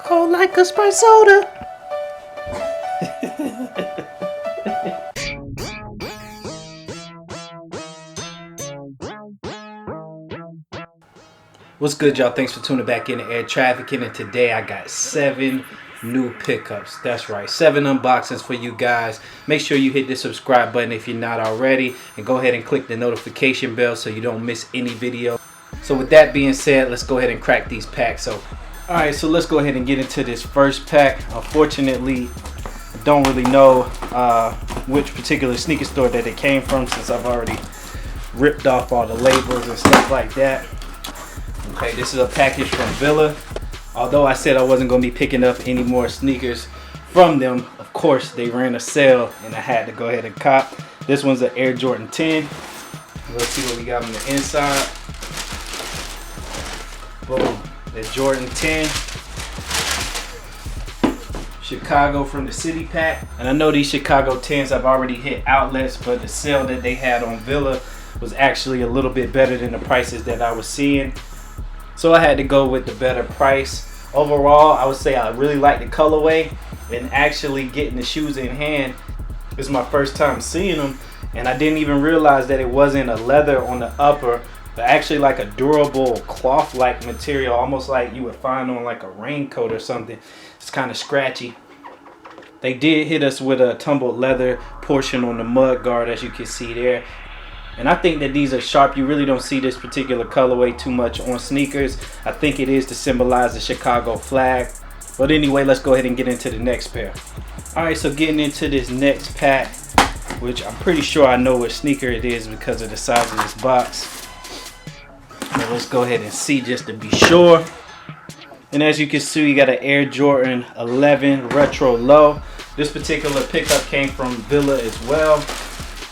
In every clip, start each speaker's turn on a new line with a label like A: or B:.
A: Cold like a Sprite soda. What's good, y'all? Thanks for tuning back in to Air Trafficking, and today I got 7 new pickups. That's right, 7 unboxings for you guys. Make sure you hit the subscribe button if you're not already, and go ahead and click the notification bell so you don't miss any video. So with that being said, let's go ahead and crack these packs open. Alright, so let's go ahead and get into this first pack. Unfortunately, I don't really know which particular sneaker store that it came from, since I've already ripped off all the labels and stuff like that. Okay, this is a package from Villa. Although I said I wasn't going to be picking up any more sneakers from them, of course they ran a sale and I had to go ahead and cop. This one's an Air Jordan 10. Let's see what we got on the inside. Boom, the Jordan 10. Chicago from the City Pack. And I know these Chicago 10s have already hit outlets, but the sale that they had on Villa was actually a little bit better than the prices that I was seeing. So I had to go with the better price. Overall, I would say I really like the colorway, and actually getting the shoes in hand is my first time seeing them, and I didn't even realize that it wasn't a leather on the upper, but actually like a durable cloth-like material, almost like you would find on like a raincoat or something. It's kind of scratchy. They did hit us with a tumbled leather portion on the mud guard, as you can see there. And I think that these are sharp. You really don't see this particular colorway too much on sneakers. I think it is to symbolize the Chicago flag. But anyway, let's go ahead and get into the next pair. Alright, so getting into this next pack, which I'm pretty sure I know what sneaker it is because of the size of this box. So let's go ahead and see just to be sure. And as you can see, you got an Air Jordan 11 Retro Low. This particular pickup came from Villa as well.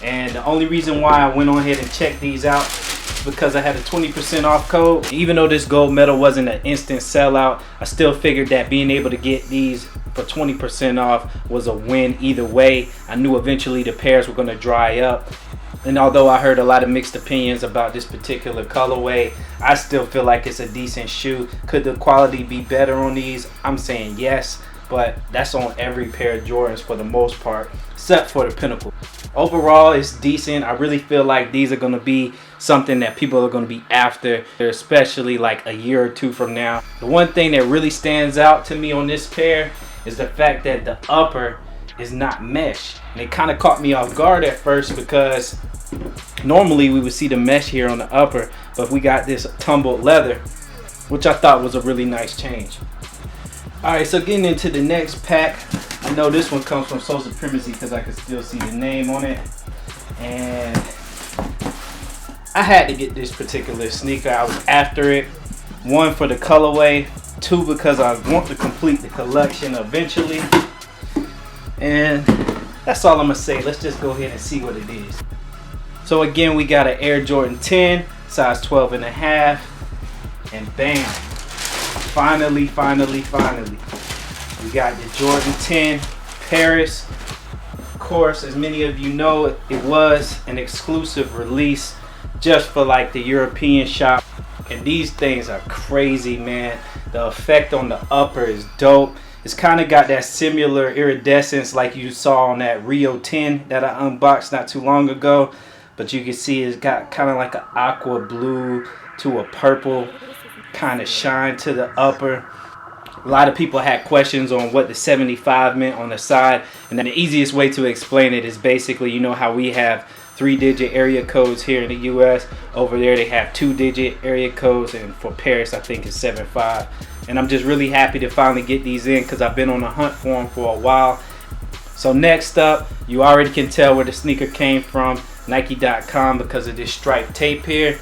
A: And the only reason why I went on ahead and checked these out is because I had a 20% off code. Even though this gold medal wasn't an instant sellout, I still figured that being able to get these for 20% off was a win either way. I knew eventually the pairs were going to dry up. And although I heard a lot of mixed opinions about this particular colorway, I still feel like it's a decent shoe. Could the quality be better on these? I'm saying yes, but that's on every pair of Jordans for the most part, except for the Pinnacle. Overall, it's decent. I really feel like these are going to be something that people are going to be after, especially like a year or two from now. The one thing that really stands out to me on this pair is the fact that the upper is not mesh. And it kind of caught me off guard at first, because normally we would see the mesh here on the upper, but we got this tumbled leather, which I thought was a really nice change. Alright, so getting into the next pack. I know this one comes from Soul Supremacy because I can still see the name on it. And I had to get this particular sneaker. I was after it. 1, for the colorway. 2, because I want to complete the collection eventually. And that's all I'm going to say. Let's just go ahead and see what it is. So again, we got an Air Jordan 10, size 12.5. And bam. Finally. We got the Jordan 10 Paris. Of course, as many of you know, it was an exclusive release just for like the European shop. And these things are crazy, man. The effect on the upper is dope. It's kind of got that similar iridescence like you saw on that Rio 10 that I unboxed not too long ago. But you can see it's got kind of like an aqua blue to a purple kind of shine to the upper. A lot of people had questions on what the 75 meant on the side, and then the easiest way to explain it is basically, you know how we have 3-digit area codes here in the US. Over there they have 2-digit area codes, and for Paris I think it's 75. And I'm just really happy to finally get these in because I've been on a hunt for them for a while. So next up, you already can tell where the sneaker came from, Nike.com, because of this striped tape here.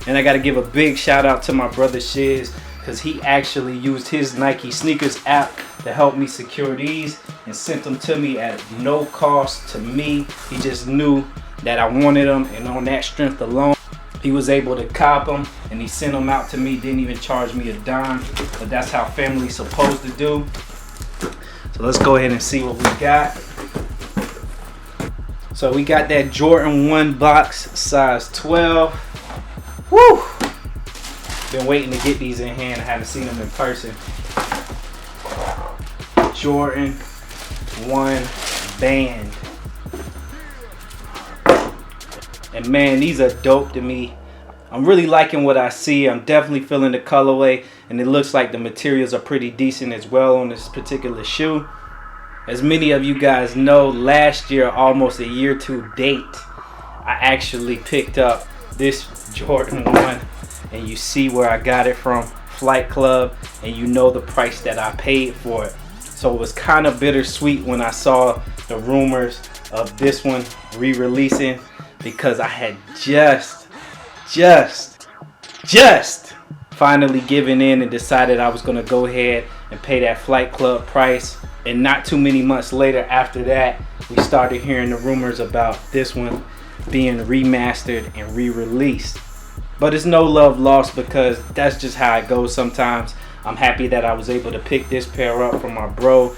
A: And I got to give a big shout out to my brother Shiz, because he actually used his Nike Sneakers app to help me secure these and sent them to me at no cost to me. He just knew that I wanted them, and on that strength alone, he was able to cop them, and he sent them out to me, didn't even charge me a dime. But that's how family's supposed to do. So let's go ahead and see what we got. So we got that Jordan 1 box, size 12. Woo! Been waiting to get these in hand. I haven't seen them in person. Jordan 1 band. And man, these are dope to me. I'm really liking what I see. I'm definitely feeling the colorway, and it looks like the materials are pretty decent as well on this particular shoe. As many of you guys know, last year, almost a year to date, I actually picked up this Jordan 1, and you see where I got it from, Flight Club, and you know the price that I paid for it. So it was kind of bittersweet when I saw the rumors of this one re-releasing, because I had just finally given in and decided I was going to go ahead and pay that Flight Club price. And not too many months later after that, we started hearing the rumors about this one being remastered and re-released. But it's no love lost, because that's just how it goes sometimes. I'm happy that I was able to pick this pair up from my bro.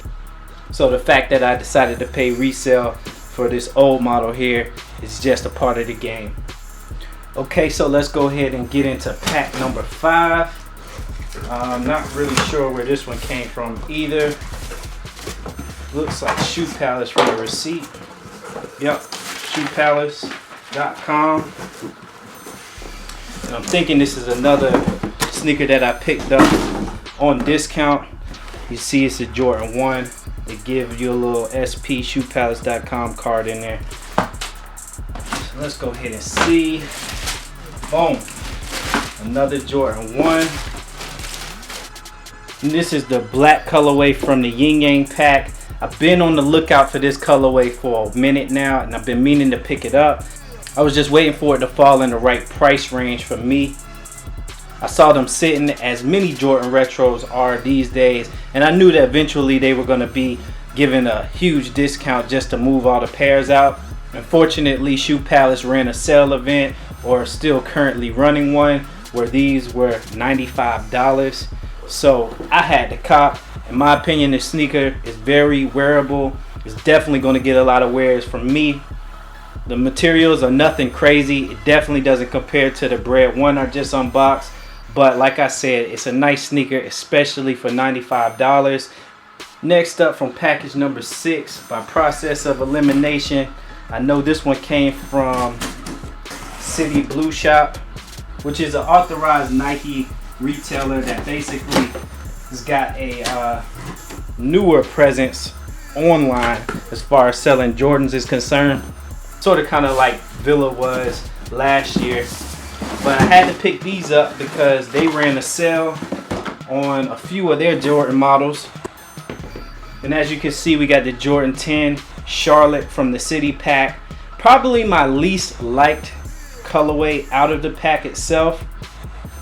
A: So the fact that I decided to pay resale for this old model here is just a part of the game. Okay, so let's go ahead and get into pack number 5. I'm not really sure where this one came from either. Looks like Shoe Palace from the receipt. Yep, shoepalace.com. And I'm thinking this is another sneaker that I picked up on discount. You see it's a Jordan 1. They give you a little SP shoepalace.com card in there. So let's go ahead and see. Boom. Another Jordan 1. And this is the black colorway from the Yin Yang pack. I've been on the lookout for this colorway for a minute now, and I've been meaning to pick it up. I was just waiting for it to fall in the right price range for me. I saw them sitting as many Jordan Retros are these days, and I knew that eventually they were going to be given a huge discount just to move all the pairs out. Unfortunately, Shoe Palace ran a sale event, or still currently running one, where these were $95. So I had to cop. In my opinion, this sneaker is very wearable. It's definitely going to get a lot of wears from me. The materials are nothing crazy. It definitely doesn't compare to the Bread 1 I just unboxed. But like I said, it's a nice sneaker, especially for $95. Next up, from package number 6, by process of elimination, I know this one came from City Blue Shop, which is an authorized Nike retailer that basically has got a newer presence online as far as selling Jordans is concerned. Sort of kind of like Villa was last year. But I had to pick these up because they ran a sale on a few of their Jordan models. And as you can see, we got the Jordan 10 Charlotte from the City pack. Probably my least liked colorway out of the pack itself.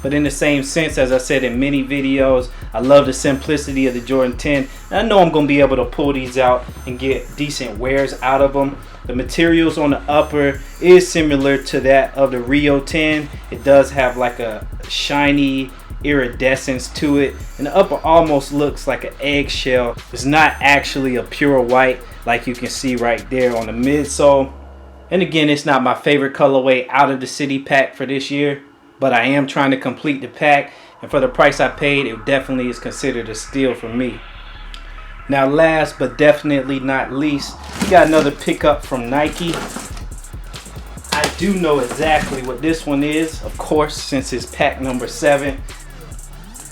A: But in the same sense, as I said in many videos, I love the simplicity of the Jordan 10. And I know I'm going to be able to pull these out and get decent wears out of them. The materials on the upper is similar to that of the Rio 10. It does have like a shiny iridescence to it. And the upper almost looks like an eggshell. It's not actually a pure white like you can see right there on the midsole. And again, it's not my favorite colorway out of the City pack for this year. But I am trying to complete the pack, and for the price I paid, it definitely is considered a steal for me. Now last but definitely not least, we got another pickup from Nike. I do know exactly what this one is, of course, since it's pack number 7.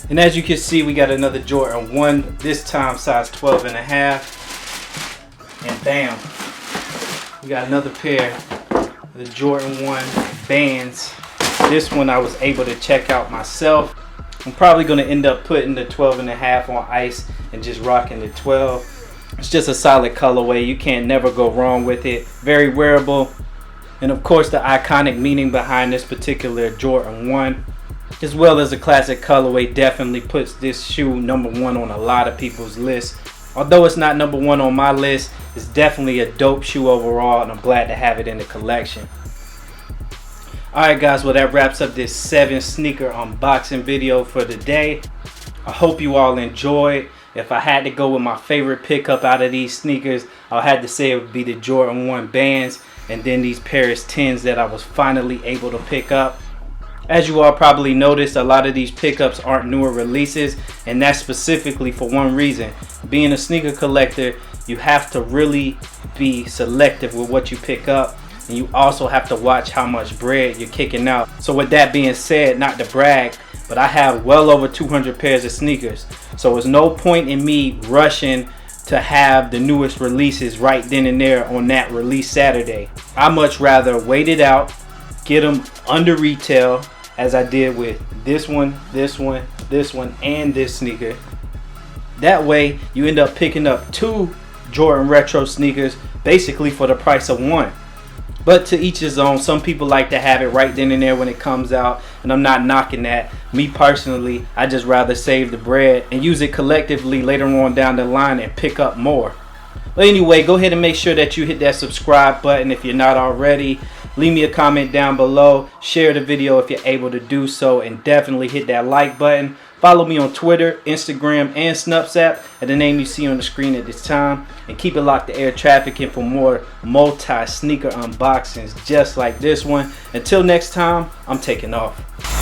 A: And as you can see, we got another Jordan 1, this time size 12.5. And bam, we got another pair of the Jordan 1 bands. This one I was able to check out myself. I'm probably going to end up putting the 12.5 on ice and just rocking the 12. It's just a solid colorway. You can't never go wrong with it. Very wearable. And of course, the iconic meaning behind this particular Jordan 1, as well as the classic colorway, definitely puts this shoe number 1 on a lot of people's lists. Although it's not number 1 on my list, it's definitely a dope shoe overall, and I'm glad to have it in the collection. Alright guys, well that wraps up this 7 sneaker unboxing video for the day. I hope you all enjoyed. If I had to go with my favorite pickup out of these sneakers, I had to say it would be the Jordan 1 bands, and then these Paris 10s that I was finally able to pick up. As you all probably noticed, a lot of these pickups aren't newer releases, and that's specifically for one reason. Being a sneaker collector, you have to really be selective with what you pick up, and you also have to watch how much bread you're kicking out. So with that being said, not to brag, but I have well over 200 pairs of sneakers, so there's no point in me rushing to have the newest releases right then and there on that release Saturday. I much rather wait it out, get them under retail, as I did with this one, this one, this one, and this sneaker. That way you end up picking up 2 Jordan Retro sneakers basically for the price of 1. But to each his own. Some people like to have it right then and there when it comes out, and I'm not knocking that. Me personally, I just rather save the bread and use it collectively later on down the line and pick up more. But anyway, go ahead and make sure that you hit that subscribe button if you're not already. Leave me a comment down below. Share the video if you're able to do so, and definitely hit that like button. Follow me on Twitter, Instagram, and Snapchat at the name you see on the screen at this time. And keep it locked to Air Trafficking for more multi-sneaker unboxings just like this one. Until next time, I'm taking off.